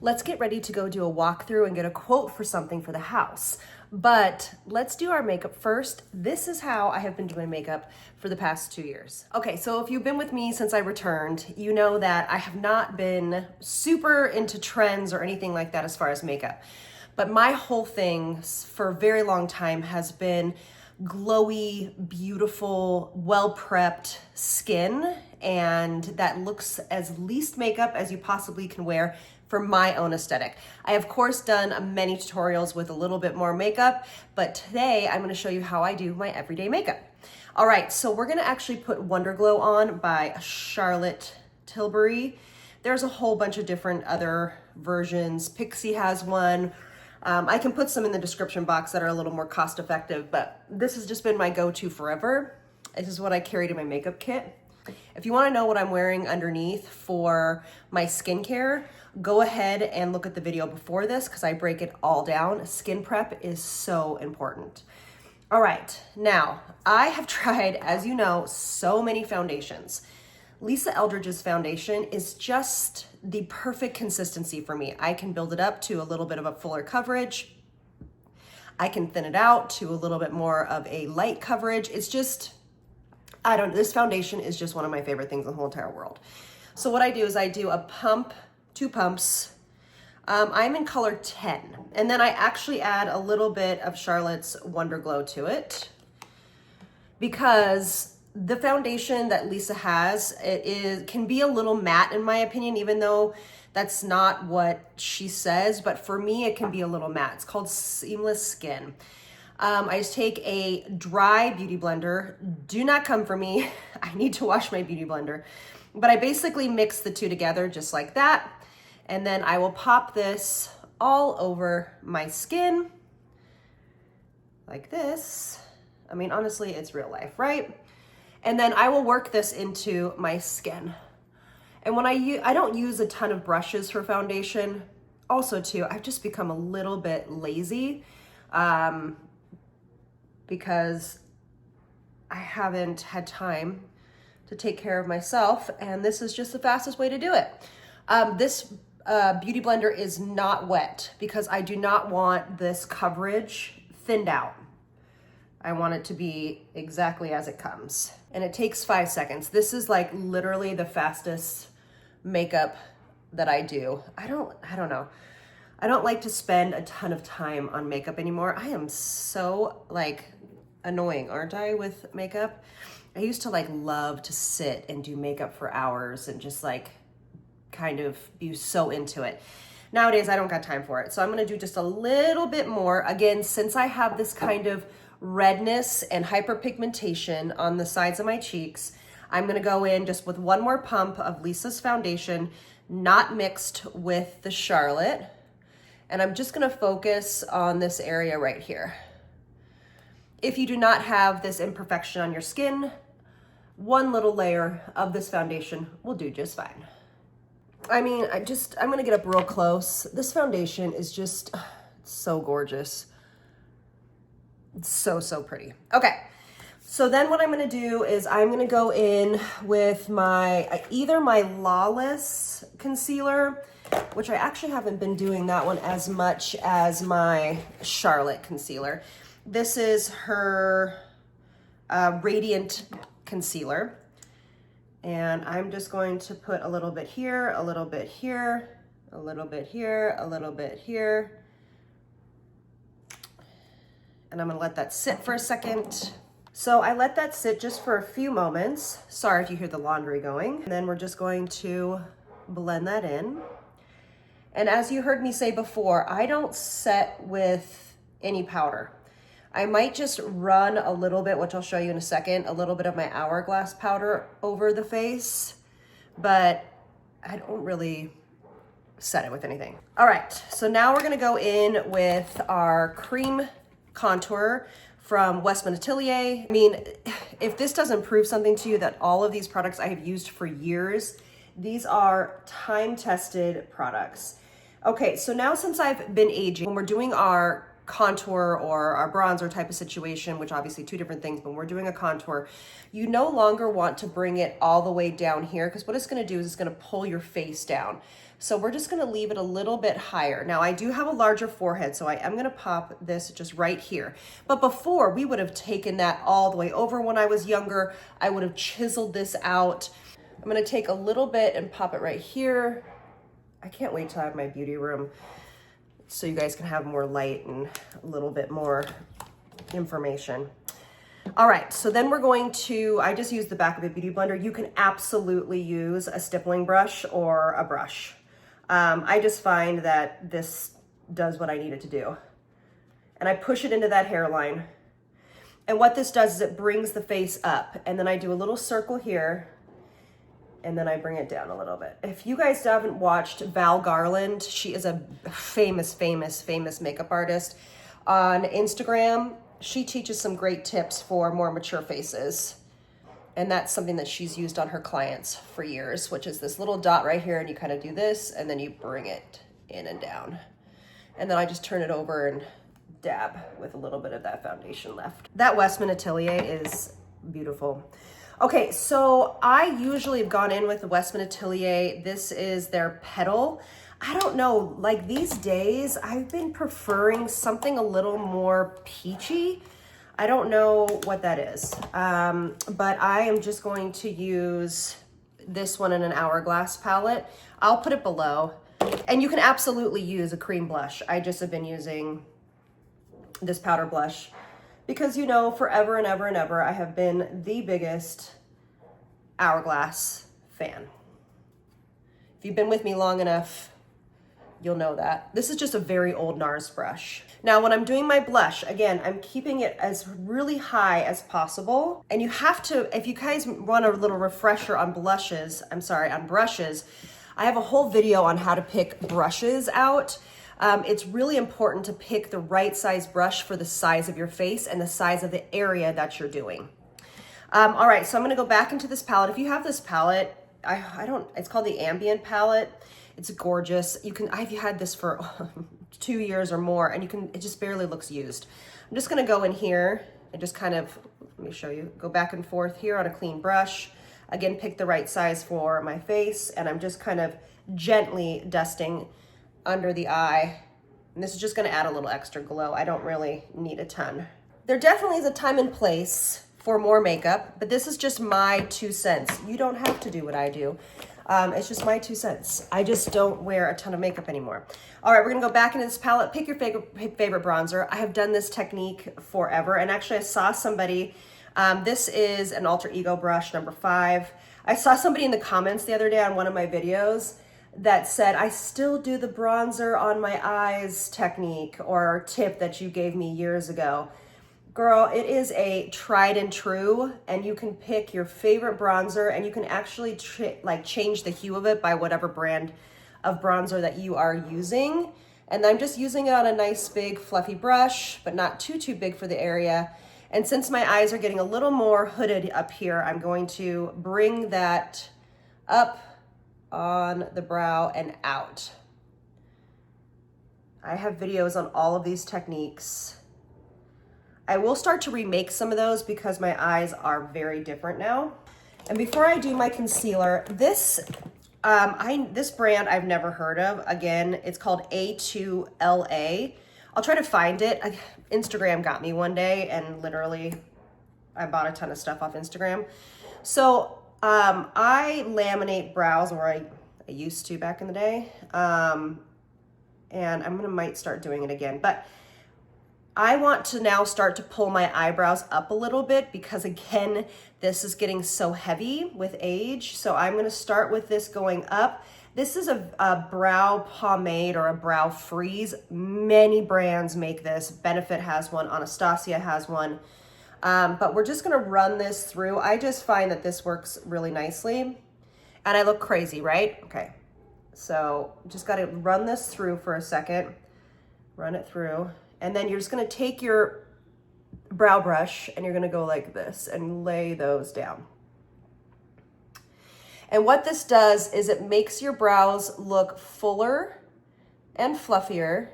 let's get ready to go do a walkthrough and get a quote for something for the house. But let's do our makeup first. This is how I have been doing makeup for the past 2 years. Okay, so if you've been with me since I returned, you know that I have not been super into trends or anything like that as far as makeup. But my whole thing for a very long time has been glowy, beautiful, well-prepped skin, and that looks as least makeup as you possibly can wear for my own aesthetic. I of course done many tutorials with a little bit more makeup, but today I'm gonna show you how I do my everyday makeup. All right, so we're gonna actually put Wonder Glow on by Charlotte Tilbury. There's a whole bunch of different other versions. Pixie has one. I can put some in the description box that are a little more cost effective, but this has just been my go-to forever. This is what I carried in my makeup kit. If you wanna know what I'm wearing underneath for my skincare, go ahead and look at the video before this because I break it all down. Skin prep is so important. All right, now I have tried, as you know, so many foundations. Lisa Eldridge's foundation is just the perfect consistency for me. I can build it up to a little bit of a fuller coverage. I can thin it out to a little bit more of a light coverage. It's just, this foundation is just one of my favorite things in the whole entire world. So what I do is I do a pump, 2 pumps. I'm in color 10. And then I actually add a little bit of Charlotte's Wonder Glow to it because the foundation that Lisa has, can be a little matte in my opinion, even though that's not what she says, but for me, it can be a little matte. It's called Seamless Skin. I just take a dry beauty blender. Do not come for me. I need to wash my beauty blender. But I basically mix the two together just like that. And then I will pop this all over my skin like this. I mean, honestly, it's real life, right? And then I will work this into my skin. And when I don't use a ton of brushes for foundation. Also too, I've just become a little bit lazy because I haven't had time to take care of myself, and this is just the fastest way to do it. This beauty blender is not wet because I do not want this coverage thinned out. I want it to be exactly as it comes. And it takes 5 seconds. This is like literally the fastest makeup that I do. I don't know. I don't like to spend a ton of time on makeup anymore. I am so like annoying, aren't I, with makeup? I used to like love to sit and do makeup for hours and just like kind of be so into it. Nowadays, I don't got time for it. So I'm gonna do just a little bit more. Again, since I have this kind of redness and hyperpigmentation on the sides of my cheeks, I'm gonna go in just with one more pump of Lisa's foundation, not mixed with the Charlotte. And I'm just gonna focus on this area right here. If you do not have this imperfection on your skin, one little layer of this foundation will do just fine. I mean, I'm gonna get up real close. This foundation is just so gorgeous. It's so pretty. Okay, so then what I'm gonna do is I'm gonna go in with my, either my Lawless concealer, which I actually haven't been doing that one as much as my Charlotte concealer. This is her Radiant concealer. And I'm just going to put a little bit here, a little bit here, a little bit here, a little bit here. And I'm gonna let that sit for a second. So I let that sit just for a few moments. Sorry if you hear the laundry going. And then we're just going to blend that in. And as you heard me say before, I don't set with any powder. I might just run a little bit, which I'll show you in a second, a little bit of my Hourglass powder over the face, but I don't really set it with anything. All right, so now we're gonna go in with our cream contour from Westman Atelier. I mean, if this doesn't prove something to you that all of these products I have used for years, these are time-tested products. Okay, so now since I've been aging, when we're doing our contour or our bronzer type of situation, which obviously two different things, but when we're doing a contour, you no longer want to bring it all the way down here, because what it's gonna do is it's gonna pull your face down. So we're just gonna leave it a little bit higher. Now I do have a larger forehead, so I am gonna pop this just right here. But before, we would have taken that all the way over when I was younger. I would have chiseled this out. I'm gonna take a little bit and pop it right here. I can't wait till I have my beauty room so you guys can have more light and a little bit more information. All right, so then we're going to, I just used the back of a beauty blender. You can absolutely use a stippling brush or a brush. I just find that this does what I need it to do. And I push it into that hairline. And what this does is it brings the face up. And then I do a little circle here, and then I bring it down a little bit. If you guys haven't watched Val Garland, she is a famous makeup artist on Instagram. She teaches some great tips for more mature faces. And that's something that she's used on her clients for years, which is this little dot right here, and you kind of do this, and then you bring it in and down. And then I just turn it over and dab with a little bit of that foundation left. That Westman Atelier is beautiful. Okay, so I usually have gone in with the Westman Atelier. This is their Petal. I don't know, like these days, I've been preferring something a little more peachy. I don't know what that is, but I am just going to use this one in an Hourglass palette. I'll put it below, and you can absolutely use a cream blush. I just have been using this powder blush because, you know, forever and ever and ever, I have been the biggest Hourglass fan. If you've been with me long enough, you'll know that. This is just a very old NARS brush. Now, when I'm doing my blush, again, I'm keeping it as really high as possible. And you have to, if you guys want a little refresher on blushes, on brushes, I have a whole video on how to pick brushes out. It's really important to pick the right size brush for the size of your face and the size of the area that you're doing. All right, so I'm gonna go back into this palette. If you have this palette, it's called the Ambient palette. It's gorgeous. I've had this for 2 years or more, and it just barely looks used. I'm just gonna go in here and just kind of, let me show you, go back and forth here on a clean brush. Again, pick the right size for my face, and I'm just kind of gently dusting under the eye. And this is just gonna add a little extra glow. I don't really need a ton. There definitely is a time and place for more makeup, but this is just my 2 cents. You don't have to do what I do. It's just my 2 cents. I just don't wear a ton of makeup anymore. All right, we're gonna go back into this palette. Pick your favorite bronzer. I have done this technique forever, and actually I saw somebody, this is an Alter Ego brush number 5. I saw somebody in the comments the other day on one of my videos that said, I still do the bronzer on my eyes technique or tip that you gave me years ago. Girl, it is a tried and true, and you can pick your favorite bronzer, and you can actually change the hue of it by whatever brand of bronzer that you are using. And I'm just using it on a nice big fluffy brush, but not too big for the area. And since my eyes are getting a little more hooded up here, I'm going to bring that up on the brow and out. I have videos on all of these techniques. I will start to remake some of those because my eyes are very different now. And before I do my concealer, this brand I've never heard of. Again, it's called A2LA. I'll try to find it. Instagram got me one day, and literally I bought a ton of stuff off Instagram. So I laminate brows, or I used to back in the day. And might start doing it again. But I want to now start to pull my eyebrows up a little bit because, again, this is getting so heavy with age. So I'm going to start with this going up. This is a brow pomade or a brow freeze. Many brands make this. Benefit has one. Anastasia has one. But we're just going to run this through. I just find that this works really nicely. And I look crazy, right? Okay. So just got to run this through for a second. Run it through. And then you're just gonna take your brow brush and you're gonna go like this and lay those down. And what this does is it makes your brows look fuller and fluffier.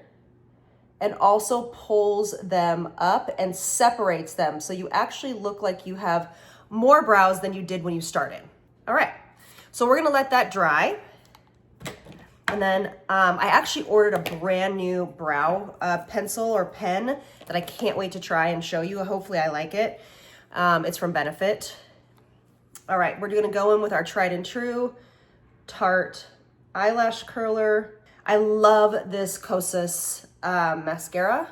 and also pulls them up and separates them. So you actually look like you have more brows than you did when you started. All right, so we're gonna let that dry. And then I actually ordered a brand new brow pencil or pen that I can't wait to try and show you. Hopefully I like it. It's from Benefit. All right, we're gonna go in with our tried and true Tarte eyelash curler. I love this Kosas mascara.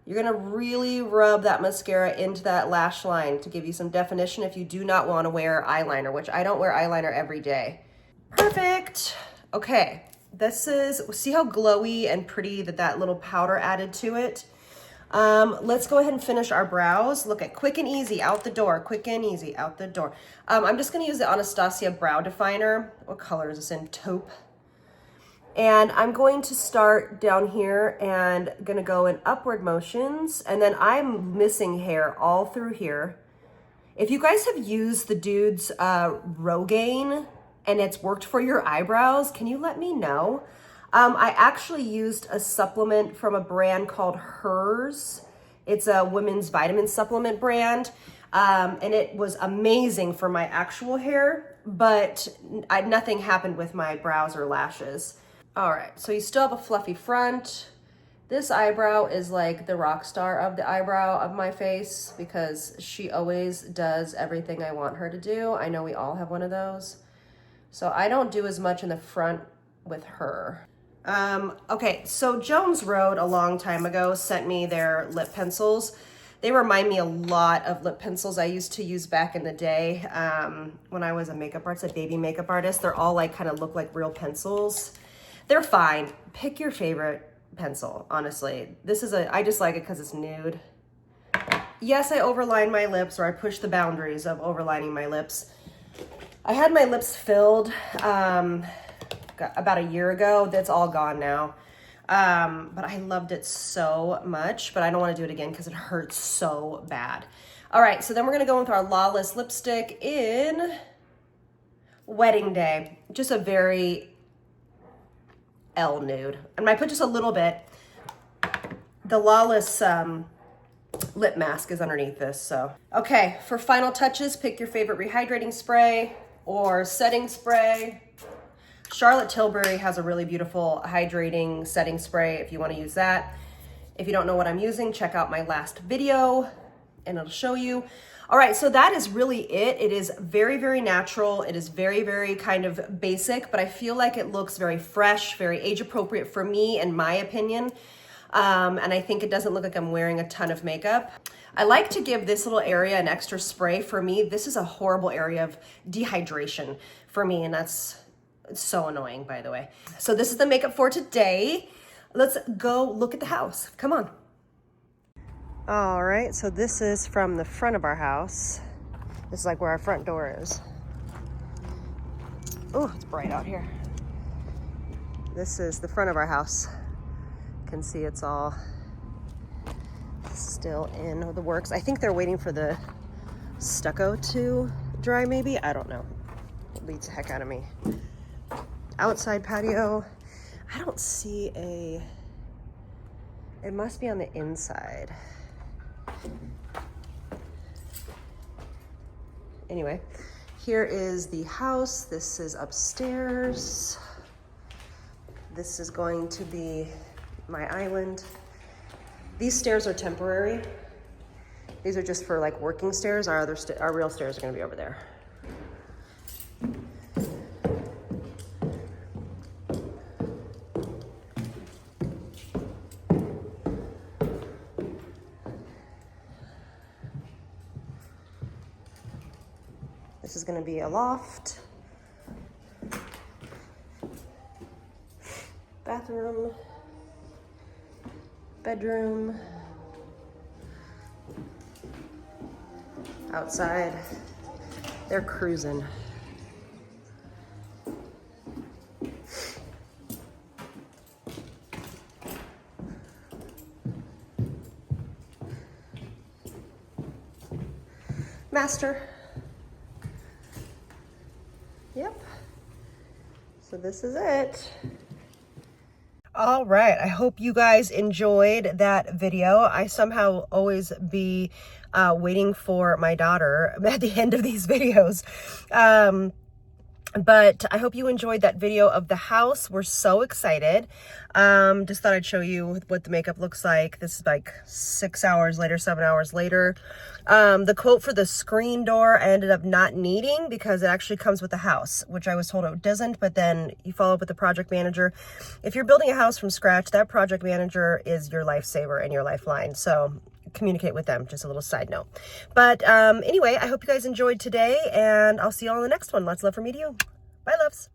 You're gonna really rub that mascara into that lash line to give you some definition if you do not wanna wear eyeliner, which I don't wear eyeliner every day. Perfect. Okay, this is, see how glowy and pretty that little powder added to it? Let's go ahead and finish our brows. Look at quick and easy, out the door, quick and easy, out the door. I'm just gonna use the Anastasia Brow Definer. What color is this in? Taupe. And I'm going to start down here and gonna go in upward motions. And then I'm missing hair all through here. If you guys have used the dude's Rogaine and it's worked for your eyebrows, can you let me know? I actually used a supplement from a brand called Hers. It's a women's vitamin supplement brand. And it was amazing for my actual hair, but nothing happened with my brows or lashes. All right, so you still have a fluffy front. This eyebrow is like the rock star of the eyebrow of my face because she always does everything I want her to do. I know we all have one of those. So I don't do as much in the front with her. Okay, so Jones Road a long time ago sent me their lip pencils. They remind me a lot of lip pencils I used to use back in the day when I was a makeup artist, a baby makeup artist. They're all like kind of look like real pencils. They're fine. Pick your favorite pencil, honestly. I just like it because it's nude. Yes, I overline my lips, or I push the boundaries of overlining my lips. I had my lips filled about a year ago. That's all gone now. But I loved it so much, but I don't want to do it again because it hurts so bad. All right, so then we're going to go with our Lawless lipstick in Wedding Day. Just a very L nude. And I put just a little bit. The Lawless lip mask is underneath this, so. Okay, for final touches, pick your favorite rehydrating spray or setting spray. Charlotte Tilbury has a really beautiful hydrating setting spray if you want to use that. If you don't know what I'm using, check out my last video and it'll show you. All right, so that is really it. It is very, very natural. It is very, very kind of basic, but I feel like it looks very fresh, very age appropriate for me, in my opinion. And I think it doesn't look like I'm wearing a ton of makeup. I like to give this little area an extra spray. For me, this is a horrible area of dehydration for me, and that's so annoying, by the way. So this is the makeup for today. Let's go look at the house. Come on. All right, so this is from the front of our house. This is like where our front door is. Oh, it's bright out here. This is the front of our house. You can see it's all still in the works. I think they're waiting for the stucco to dry, maybe. I don't know. It beats the heck out of me. Outside patio. I don't see a, it must be on the inside. Anyway, here is the house. This is upstairs. This is going to be my island. These stairs are temporary. These are just for like working stairs. Our real stairs are gonna be over there. This is gonna be a loft. Bathroom. Bedroom. Outside. They're cruising. Master. Yep. So this is it. All right, I hope you guys enjoyed that video. I somehow always be waiting for my daughter at the end of these videos. But I hope you enjoyed that video of the house. We're so excited. Just thought I'd show you what the makeup looks like. This is like 6 hours later, 7 hours later. The quote for the screen door I ended up not needing because it actually comes with the house, which I was told it doesn't, but then you follow up with the project manager. If you're building a house from scratch, that project manager is your lifesaver and your lifeline. So communicate with them, just a little side note. But anyway, I hope you guys enjoyed today, and I'll see you all in the next one. Lots of love from me to you. Bye, loves.